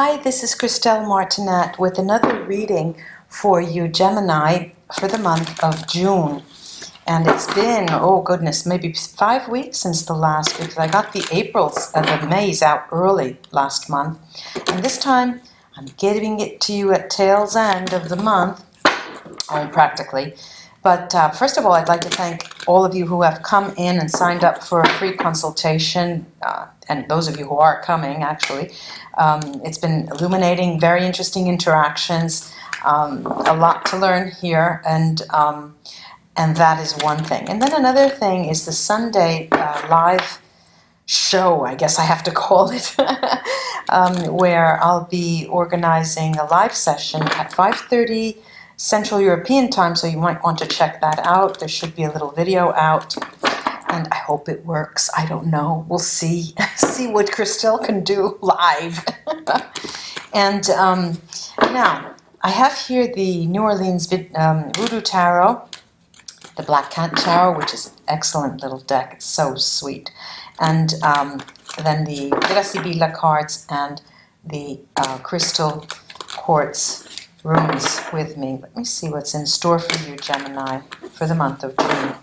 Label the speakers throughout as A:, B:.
A: Hi, this is Christelle Martinette with another reading for you, Gemini, for the month of June. And it's been, oh goodness, maybe 5 weeks since the last week. I got the May's out early last month. And this time, I'm giving it to you at tail's end of the month, practically. But first of all, I'd like to thank all of you who have come in and signed up for a free consultation, and those of you who are coming, actually. It's been illuminating, very interesting interactions, a lot to learn here, and that is one thing. And then another thing is the Sunday live show, I guess I have to call it, where I'll be organizing a live session at 5:30 Central European time, so you might want to check that out. There should be a little video out, and I hope it works. I don't know. We'll see. See what Christelle can do live. And now, I have here the New Orleans Voodoo Tarot, the Black Cat Tarot, which is an excellent little deck. It's so sweet. And then the Gracibilla cards and the crystal quartz runes with me. Let me see what's in store for you, Gemini, for the month of June.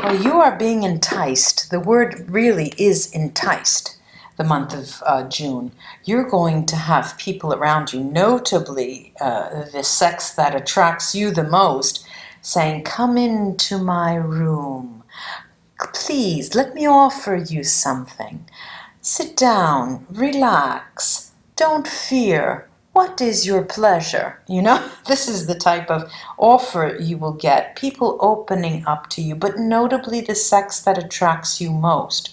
A: Well, you are being enticed. The word really is enticed. The month of June, you're going to have people around you, notably the sex that attracts you the most, saying, "Come into my room. Please, let me offer you something. Sit down, relax, don't fear. What is your pleasure?" You know, this is the type of offer you will get, people opening up to you, but notably the sex that attracts you most.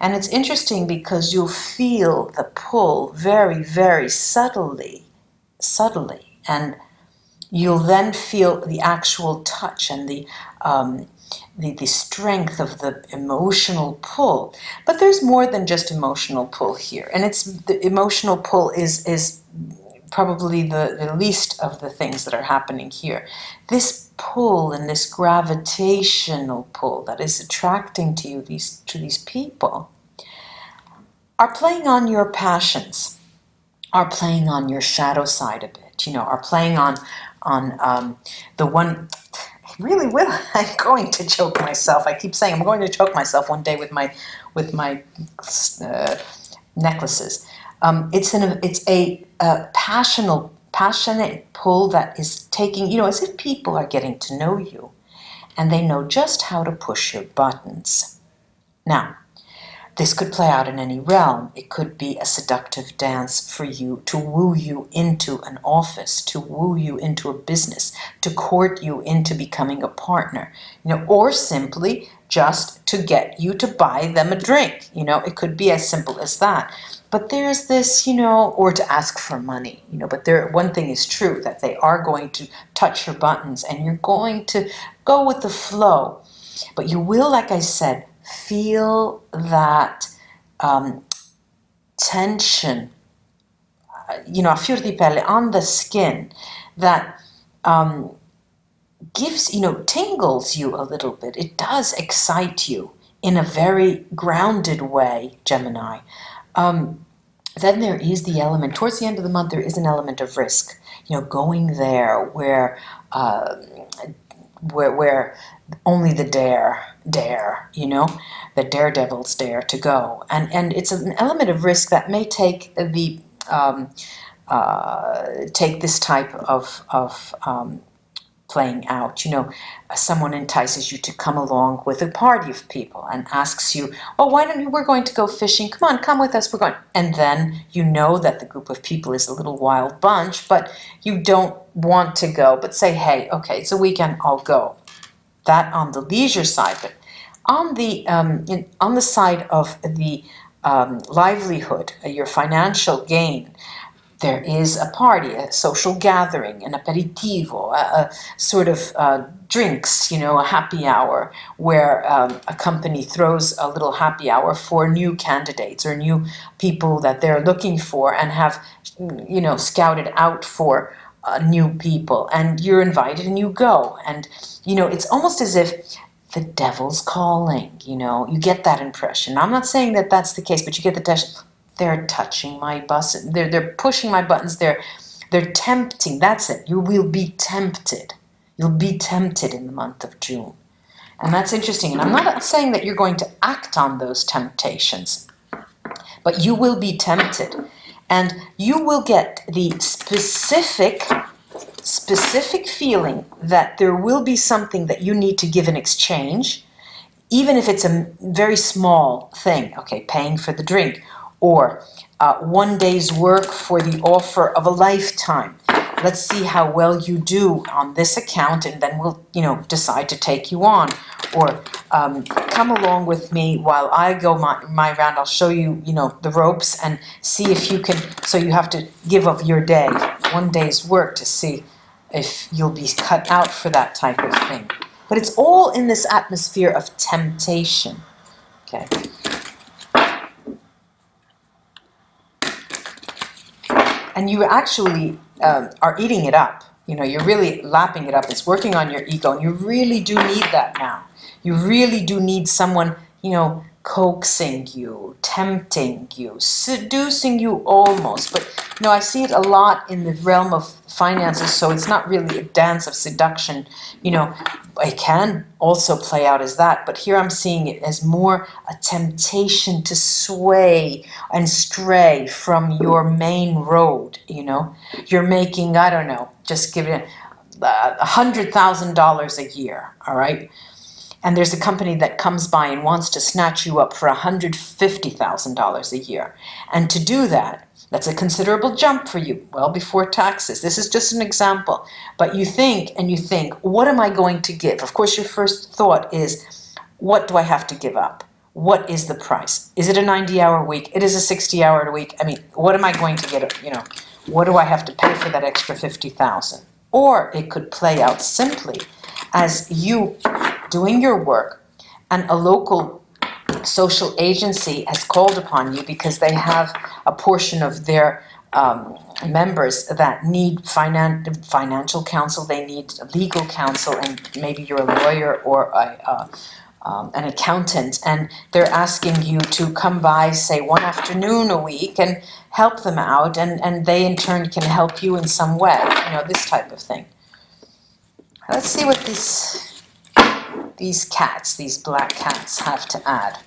A: And it's interesting because you'll feel the pull very, very subtly, and you'll then feel the actual touch and the strength of the emotional pull. But there's more than just emotional pull here, and the emotional pull is probably the least of the things that are happening here. This pull and this gravitational pull that is attracting to you these people are playing on your passions, are playing on your shadow side a bit, are playing on the one. I really will. I'm going to choke myself. I keep saying I'm going to choke myself one day with my necklaces. It's a passionate pull that is taking, as if people are getting to know you and they know just how to push your buttons. Now, this could play out in any realm. It could be a seductive dance for you to woo you into an office, to woo you into a business, to court you into becoming a partner, or simply just to get you to buy them a drink. It could be as simple as that. But there's this, or to ask for money, but one thing is true, that they are going to touch your buttons and you're going to go with the flow. But you will, like I said, feel that tension, a fior di pelle, on the skin, that gives, tingles you a little bit. It does excite you in a very grounded way, Gemini. Then there is the element, towards the end of the month, there is an element of risk, going there where only the dare, the daredevils dare to go. And it's an element of risk that may take take this type of playing out. Someone entices you to come along with a party of people and asks you, "Oh, why don't we're going to go fishing? Come with us, we're going." And then that the group of people is a little wild bunch, but you don't want to go, but say, "Hey, okay, it's a weekend, I'll go." That on the leisure side, but on the side of the livelihood, your financial gain, there is a party, a social gathering, an aperitivo, a sort of drinks, a happy hour where a company throws a little happy hour for new candidates or new people that they're looking for and have, scouted out for new people. And you're invited and you go. And, it's almost as if the devil's calling, you get that impression. I'm not saying that that's the case, but you get the they're touching my button. They're pushing my buttons. They're tempting. That's it. You will be tempted. You'll be tempted in the month of June. And that's interesting. And I'm not saying that you're going to act on those temptations, but you will be tempted. And you will get the specific feeling that there will be something that you need to give in exchange, even if it's a very small thing, okay, paying for the drink, or 1 day's work for the offer of a lifetime. Let's see how well you do on this account, and then we'll, decide to take you on. Or come along with me while I go my round. I'll show you, the ropes and see if you can. So you have to give of your day, 1 day's work, to see if you'll be cut out for that type of thing. But it's all in this atmosphere of temptation. Okay. And you actually are eating it up. You're really lapping it up. It's working on your ego. And you really do need that now. You really do need someone, coaxing you, tempting you, seducing you almost. But, I see it a lot in the realm of finances, so it's not really a dance of seduction. It can also play out as that, but here I'm seeing it as more a temptation to sway and stray from your main road, You're making, I don't know, just give it $100,000 a year, all right? And there's a company that comes by and wants to snatch you up for $150,000 a year. And to do that, that's a considerable jump for you, well before taxes. This is just an example. But you think, what am I going to give? Of course, your first thought is, what do I have to give up? What is the price? Is it a 90-hour week? It is a 60-hour week. I mean, what am I going to get? What do I have to pay for that extra $50,000? Or it could play out simply as you doing your work, and a local social agency has called upon you because they have a portion of their members that need financial counsel, they need legal counsel, and maybe you're a lawyer or an accountant, and they're asking you to come by, say, one afternoon a week and help them out, and they in turn can help you in some way, this type of thing. Let's see what these cats, these black cats, have to add.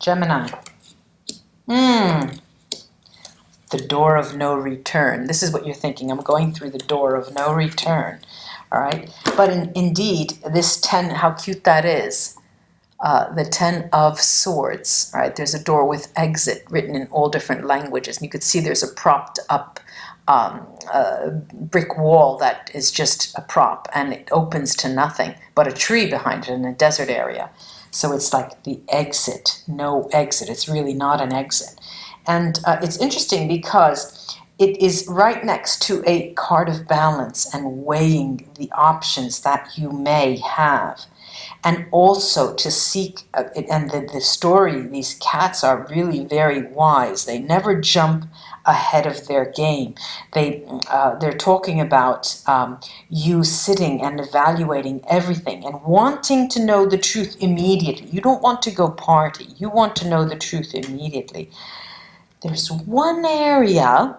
A: Gemini. The door of no return. This is what you're thinking. I'm going through the door of no return. All right? But indeed, this 10, how cute that is. The 10 of Swords. All right? There's a door with exit written in all different languages. And you could see there's a propped up brick wall that is just a prop, and it opens to nothing but a tree behind it in a desert area. So it's like the exit, no exit. It's really not an exit. And it's interesting because it is right next to a card of balance and weighing the options that you may have. And also to seek, and the story, these cats are really very wise. They never jump ahead of their game. They're talking about you sitting and evaluating everything and wanting to know the truth immediately. You don't want to go party. You want to know the truth immediately. There's one area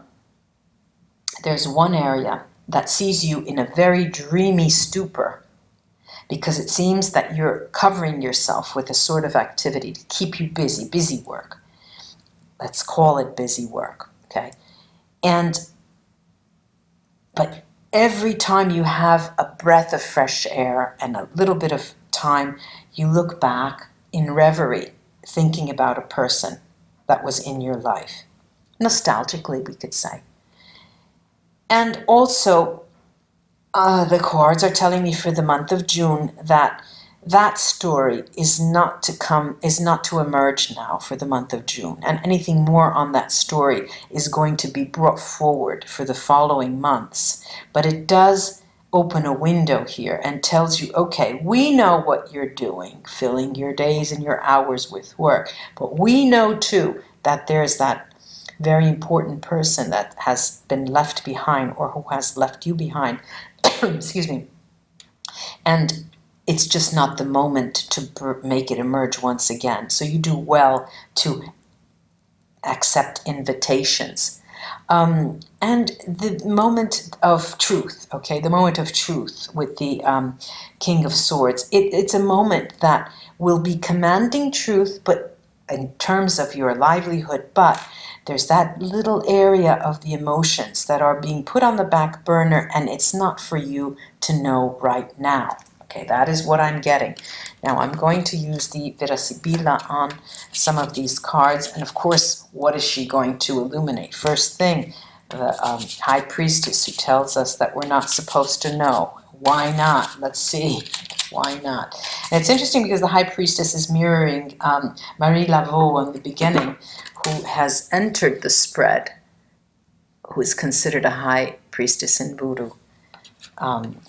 A: that sees you in a very dreamy stupor, because it seems that you're covering yourself with a sort of activity to keep you busy work. Let's call it busy work, okay? But every time you have a breath of fresh air and a little bit of time, you look back in reverie, thinking about a person that was in your life. Nostalgically, we could say. And also, the cards are telling me for the month of June that that story is not to emerge now for the month of June, and anything more on that story is going to be brought forward for the following months. But it does open a window here and tells you, okay, we know what you're doing, filling your days and your hours with work, but we know too that there's that very important person that has been left behind, or who has left you behind, excuse me, and it's just not the moment to make it emerge once again. So you do well to accept invitations. And the moment of truth, okay, the moment of truth with the King of Swords, it's a moment that will be commanding truth, but in terms of your livelihood, but there's that little area of the emotions that are being put on the back burner, and it's not for you to know right now. Okay, that is what I'm getting. Now I'm going to use the Virasibila on some of these cards, and of course, what is she going to illuminate? First thing, the High Priestess, who tells us that we're not supposed to know. Why not? Let's see. Why not? And it's interesting because the High Priestess is mirroring Marie Laveau in the beginning, who has entered the spread, who is considered a High Priestess in Voodoo,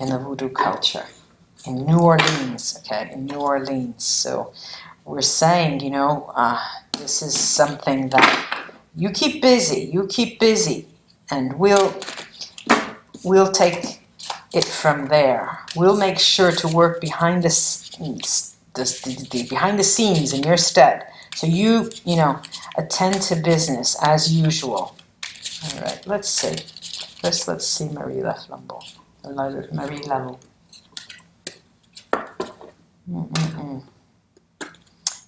A: in the Voodoo culture. In New Orleans, okay, in New Orleans. So we're saying, you know, this is something that you keep busy, and we'll take it from there. We'll make sure to work behind the behind the scenes in your stead. So you know, attend to business as usual. All right, let's see. First, let's see Marie Laveau. Marie Laveau.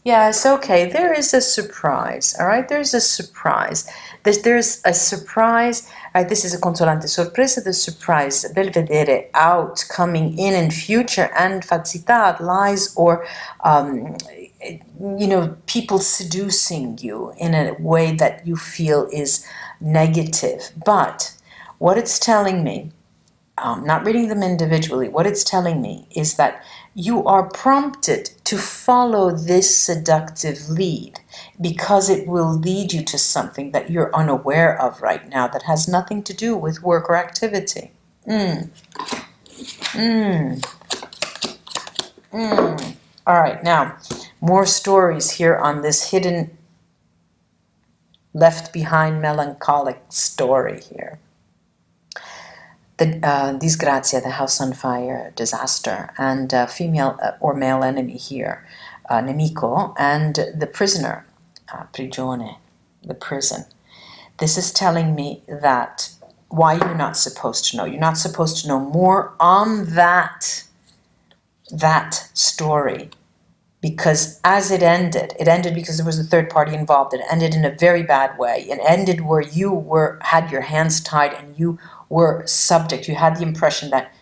A: Yes, okay, there is a surprise, all right? There's a surprise. There's a surprise, all right? This is a consolante sorpresa, the surprise, belvedere, out, coming in future, and falsità, lies, or, you know, people seducing you in a way that you feel is negative. But what it's telling me, not reading them individually, what it's telling me is that you are prompted to follow this seductive lead because it will lead you to something that you're unaware of right now that has nothing to do with work or activity. All right, now, more stories here on this hidden, left behind melancholic story here. The disgrazia, the house on fire, disaster, and female or male enemy here, nemico, and the prisoner, prigione, the prison. This is telling me that why you're not supposed to know. You're not supposed to know more on that story, because as it ended because there was a third party involved. It ended in a very bad way. It ended where you had your hands tied and you were subject. You had the impression that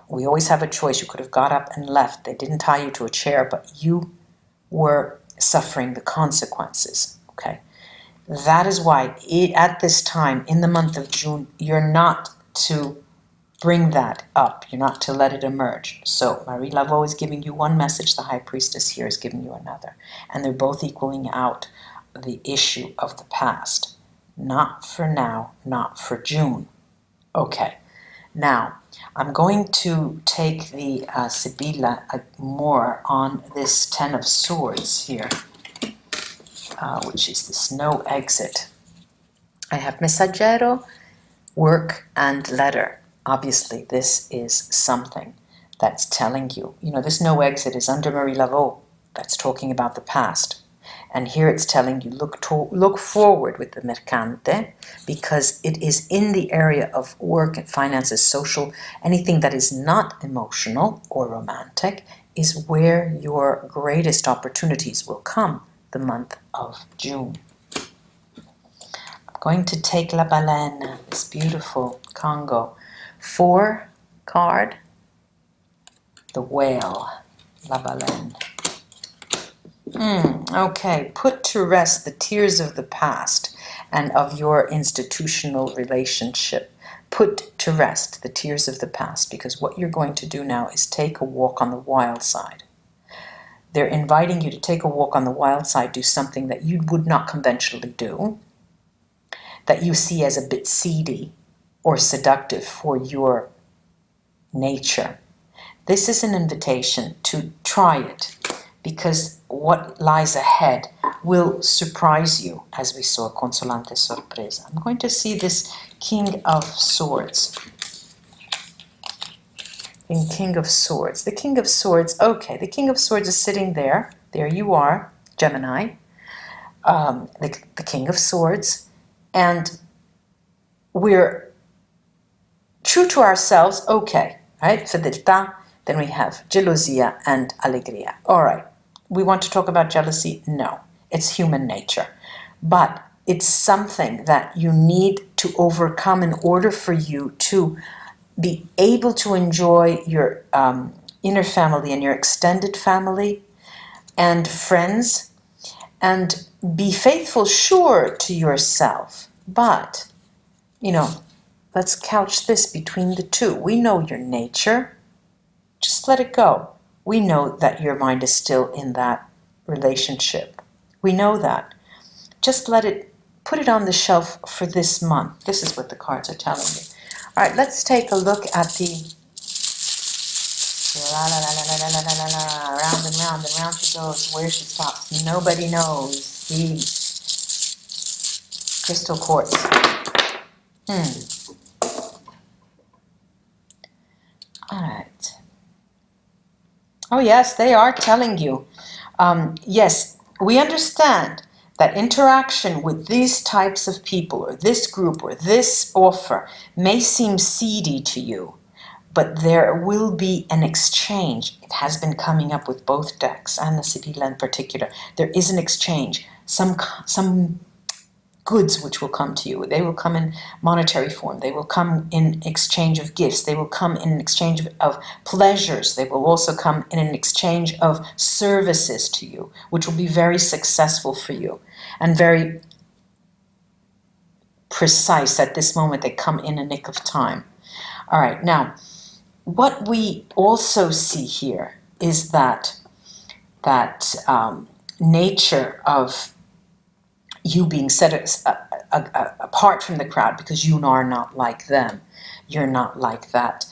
A: we always have a choice. You could have got up and left. They didn't tie you to a chair, but you were suffering the consequences. Okay, that is why at this time in the month of June, you're not to bring that up. You're not to let it emerge. So Marie Laveau is giving you one message. The High Priestess here is giving you another, and they're both equaling out the issue of the past. Not for now. Not for June. Okay, now I'm going to take the Sibilla more on this Ten of Swords here, which is this no exit. I have messaggero, work, and letter. Obviously, this is something that's telling you, you know, this no exit is under Marie Laveau. That's talking about the past. And here it's telling you, look forward with the mercante, because it is in the area of work and finances, social, anything that is not emotional or romantic is where your greatest opportunities will come the month of June. I'm going to take La Baleine, this beautiful Congo 4 card, the whale, La Baleine. Okay, put to rest the tears of the past and of your institutional relationship. Put to rest the tears of the past, because what you're going to do now is take a walk on the wild side. They're inviting you to take a walk on the wild side, do something that you would not conventionally do, that you see as a bit seedy or seductive for your nature. This is an invitation to try it, because what lies ahead will surprise you, as we saw, consolante sorpresa. I'm going to see this King of Swords. King of Swords. The King of Swords, okay, the King of Swords is sitting there. There you are, Gemini. The King of Swords. And we're true to ourselves, okay, right? Fedeltà. Then we have gelosia and alegria. All right. We want to talk about jealousy? No. It's human nature. But it's something that you need to overcome in order for you to be able to enjoy your inner family and your extended family and friends, and be faithful, sure, to yourself. But, you know, let's couch this between the two. We know your nature. Just let it go. We know that your mind is still in that relationship. We know that. Just put it on the shelf for this month. This is what the cards are telling me. All right, let's take a look at the la la la la la la la la, round and round she goes. Where she stops, nobody knows. The crystal quartz. All right. Oh yes, they are telling you. Yes, we understand that interaction with these types of people or this group or this offer may seem seedy to you, but there will be an exchange. It has been coming up with both decks and the Sibilla in particular. There is an exchange, some goods which will come to you. They will come in monetary form. They will come in exchange of gifts. They will come in exchange of pleasures. They will also come in an exchange of services to you, which will be very successful for you and very precise. At this moment, they come in a nick of time. All right, now, what we also see here is that nature of you being set apart from the crowd because you are not like them. You're not like that,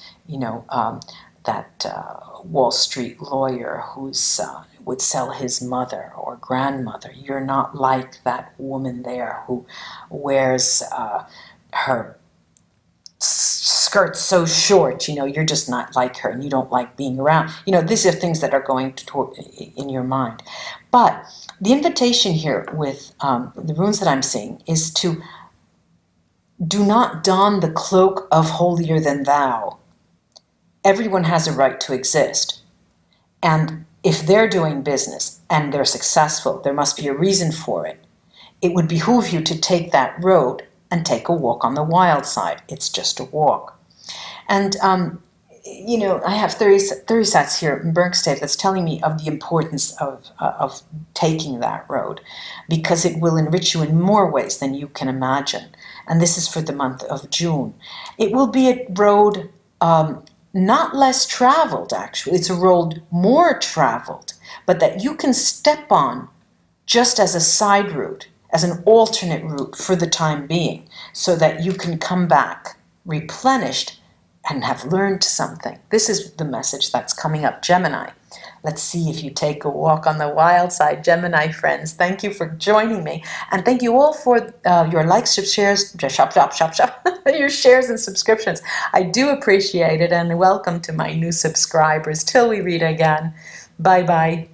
A: Wall Street lawyer who's would sell his mother or grandmother. You're not like that woman there who wears her skirt so short, you're just not like her and you don't like being around. These are things that are going in your mind. But the invitation here with the runes that I'm seeing is to do not don the cloak of holier than thou. Everyone has a right to exist. And if they're doing business and they're successful, there must be a reason for it. It would behoove you to take that road and take a walk on the wild side. It's just a walk. And, I have 30 sats here in Bergstave that's telling me of the importance of taking that road, because it will enrich you in more ways than you can imagine. And this is for the month of June. It will be a road not less traveled, actually. It's a road more traveled, but that you can step on just as a side route, as an alternate route for the time being, so that you can come back replenished and have learned something. This is the message that's coming up, Gemini. Let's see if you take a walk on the wild side, Gemini friends. Thank you for joining me. And thank you all for your likes, shares, your shares and subscriptions. I do appreciate it, and welcome to my new subscribers. Till we read again. Bye-bye.